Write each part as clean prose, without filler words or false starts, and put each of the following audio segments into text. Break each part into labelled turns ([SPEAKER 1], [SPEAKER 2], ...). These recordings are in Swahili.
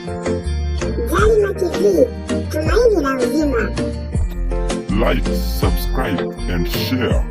[SPEAKER 1] Zalima TV, tumaini la uzima.
[SPEAKER 2] Like, subscribe and share.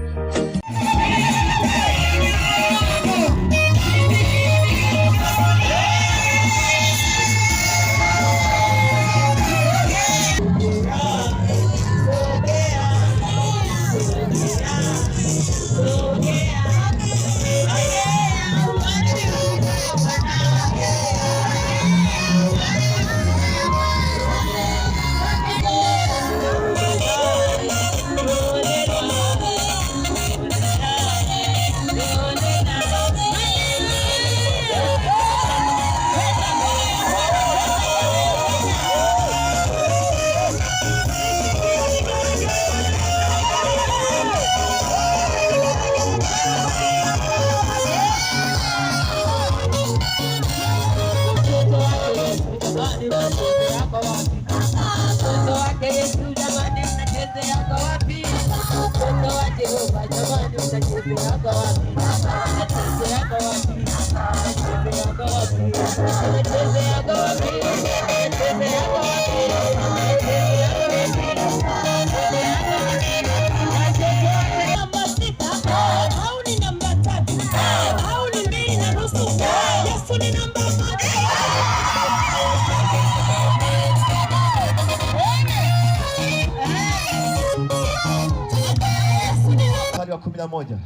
[SPEAKER 3] Mstari wa 11.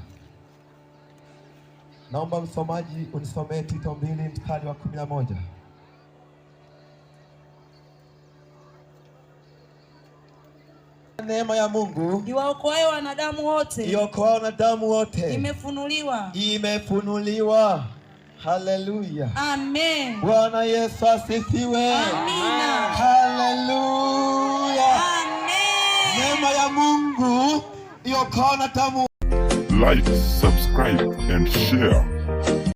[SPEAKER 3] Naomba msomaji unisomee Tito 2 mstari wa 11. Neema ya Mungu
[SPEAKER 4] iwaokoayo wanadamu wote
[SPEAKER 3] imefunuliwa. Haleluya.
[SPEAKER 4] Amen.
[SPEAKER 3] Bwana Yesu asifiwe.
[SPEAKER 4] Amina.
[SPEAKER 3] Haleluya.
[SPEAKER 4] Amen.
[SPEAKER 3] Neema ya Mungu iokoa wanadamu.
[SPEAKER 2] Like, subscribe and share.